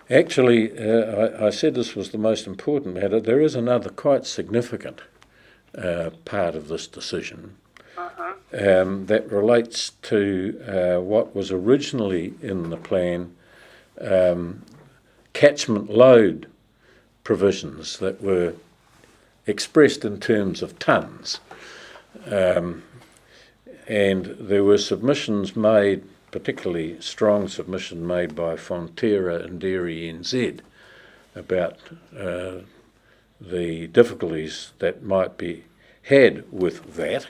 Actually, I said this was the most important matter. There is another quite significant part of this decision that relates to what was originally in the plan, catchment load provisions that were expressed in terms of tonnes. And there were submissions made, particularly strong submission made by Fonterra and Dairy NZ about the difficulties that might be had with that.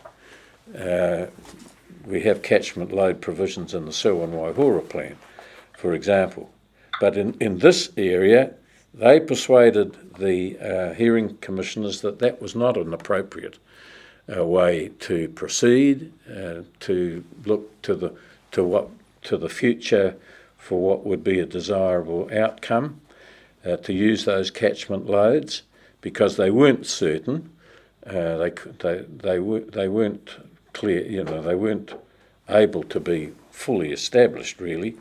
We have catchment load provisions in the Selwyn Waihora plan, for example. But in this area, they persuaded the hearing commissioners that that was not an appropriate way to proceed, to look to the future for what would be a desirable outcome, to use those catchment loads, because they weren't certain, they weren't clear, they weren't able to be fully established really.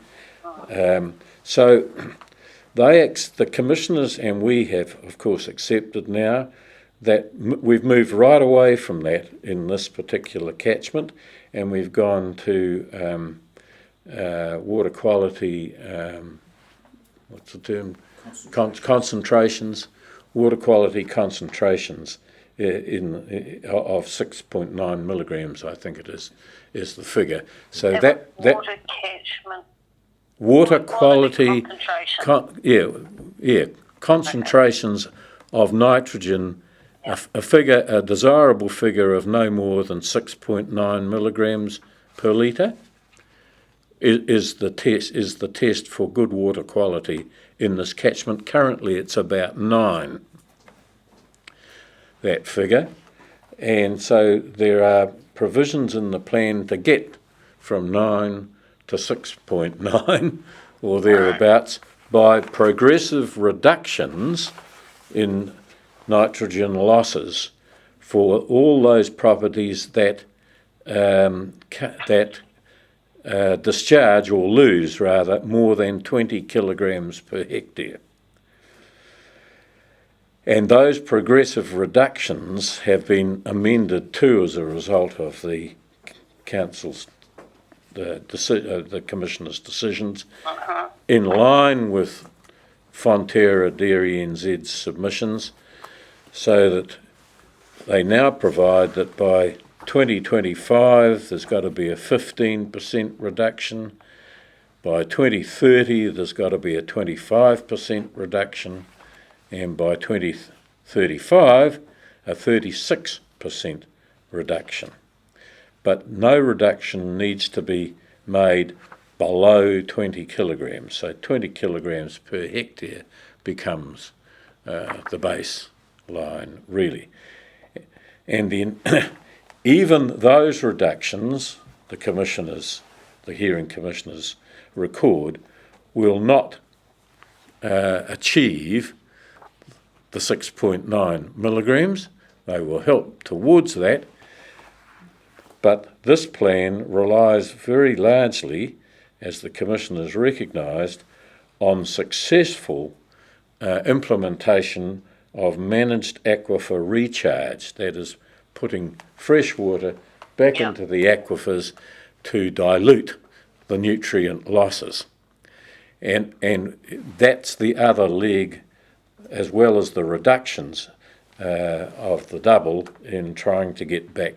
So the commissioners and we have, of course, accepted now that we've moved right away from that in this particular catchment, and we've gone to water quality, what's the term? Concentrations, water quality concentrations of 6.9 milligrams, I think it is the figure. So that water catchment. Water quality concentration. Concentrations of nitrogen. A desirable figure of no more than 6.9 milligrams per litre is the test for good water quality in this catchment. Currently, it's about 9. That figure, and so there are provisions in the plan to get from 9 to 6.9 or thereabouts by progressive reductions in nitrogen losses for all those properties that discharge or lose rather more than 20 kilograms per hectare. And those progressive reductions have been amended too as a result of the council's the commissioner's decisions, in line with Fonterra Dairy NZ's submissions, so that they now provide that by 2025 there's got to be a 15% reduction, by 2030 there's got to be a 25% reduction, and by 2035 a 36% reduction. But no reduction needs to be made below 20 kilograms. So 20 kilograms per hectare becomes the baseline, really. And then even those reductions, the hearing commissioners record, will not achieve the 6.9 milligrams. They will help towards that. But this plan relies very largely, as the commissioners recognised, on successful implementation of managed aquifer recharge, that is, putting fresh water back into the aquifers to dilute the nutrient losses. And that's the other leg, as well as the reductions of the double in trying to get back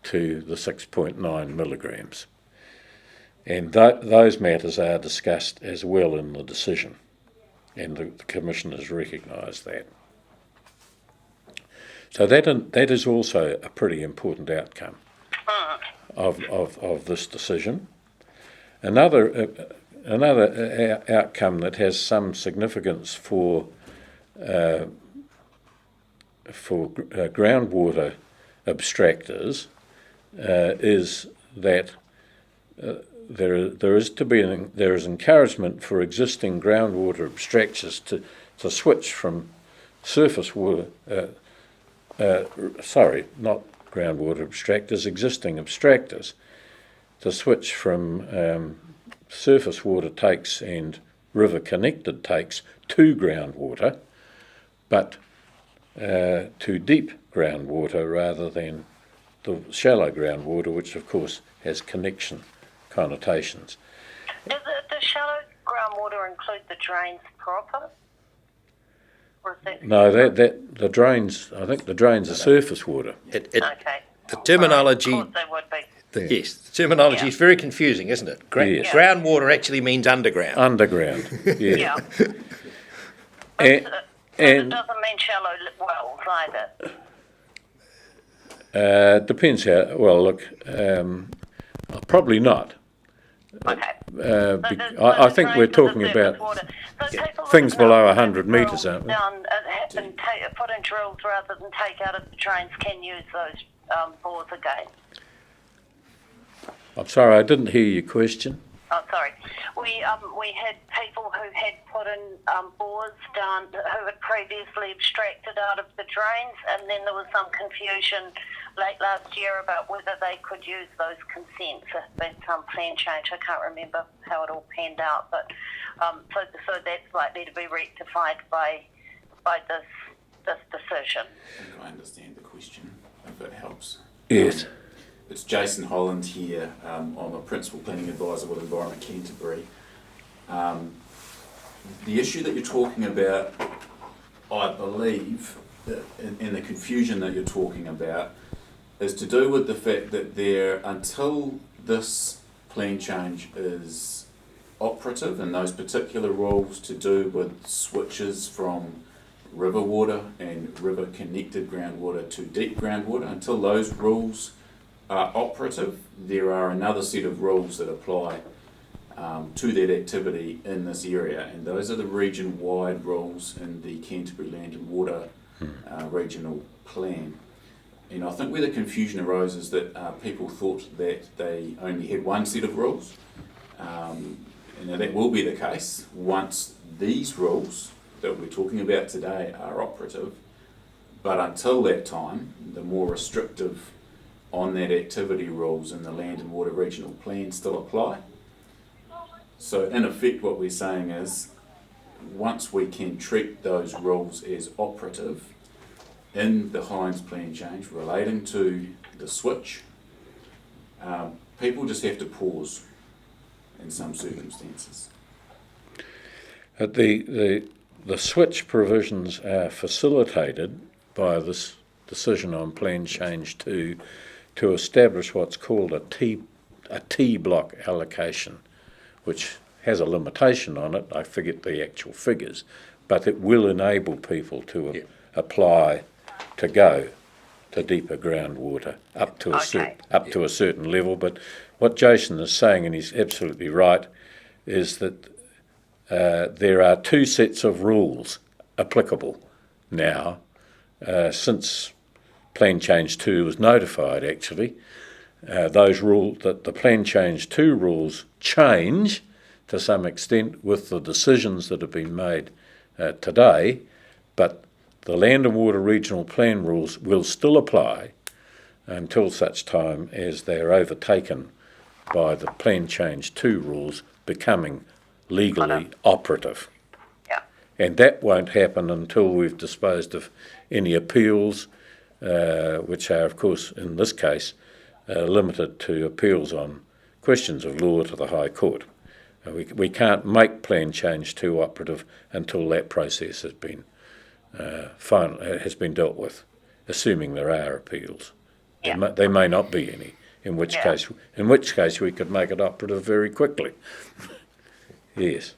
to the 6.9 milligrams. And those matters are discussed as well in the decision, and the commissioners recognise that. So that is also a pretty important outcome of this decision. Another outcome that has some significance for groundwater abstractors is that there is encouragement for existing groundwater abstractors to switch from surface water. Not groundwater abstractors, existing abstractors, to switch from surface water takes and river connected takes to groundwater, but to deep groundwater rather than the shallow groundwater, which of course has connection connotations. Does the shallow groundwater include the drains proper? Or is that No, the drains. I think the drains are surface water. okay? The terminology, Of course they would be. yes, the terminology is very confusing, isn't it? Yes. Groundwater actually means underground. Underground, yeah. Yeah. And, But and it doesn't mean shallow wells either. depends how. Well, look, probably not. Okay. I think we're talking about things below 100 metres, aren't we? Put in drills rather than take out of the drains can use those bores again. I'm sorry, I didn't hear your question. Oh, sorry. We had people who had put in bores down who had previously abstracted out of the drains, and then there was some confusion late last year about whether they could use those consents. That's plan change. I can't remember how it all panned out, but so that's likely to be rectified by this decision. I think I understand the question, if it helps. Yes. It's Jason Holland here. I'm a Principal Planning Advisor with Environment Canterbury. The issue that you're talking about, I believe, and the confusion that you're talking about, is to do with the fact that until this plan change is operative and those particular rules to do with switches from river water and river connected groundwater to deep groundwater, until those rules are operative, there are another set of rules that apply to that activity in this area, and those are the region-wide rules in the Canterbury Land and Water Regional Plan. And I think where the confusion arose is that people thought that they only had one set of rules, and that will be the case once these rules that we're talking about today are operative, but until that time, the more restrictive on that activity rules in the Land and Water Regional Plan still apply. So in effect what we're saying is, once we can treat those rules as operative in the Hinds Plan Change relating to the switch, people just have to pause in some circumstances. The switch provisions are facilitated by this decision on Plan Change 2 to establish what's called a T block allocation, which has a limitation on it. I forget the actual figures, but it will enable people to apply to go to deeper groundwater up to a certain level. But what Jason is saying, and he's absolutely right, is that there are two sets of rules applicable now since Plan Change 2 was notified. Actually, those rules, that the Plan Change 2 rules change to some extent with the decisions that have been made today, but the Land and Water Regional Plan rules will still apply until such time as they are overtaken by the Plan Change 2 rules becoming legally operative. Yeah. And that won't happen until we've disposed of any appeals, which are, of course, in this case, limited to appeals on questions of law to the High Court. We can't make Plan Change 2 operative until that process has been dealt with, assuming there are appeals. Yeah. There may not be any, in which case we could make it operative very quickly. Yes.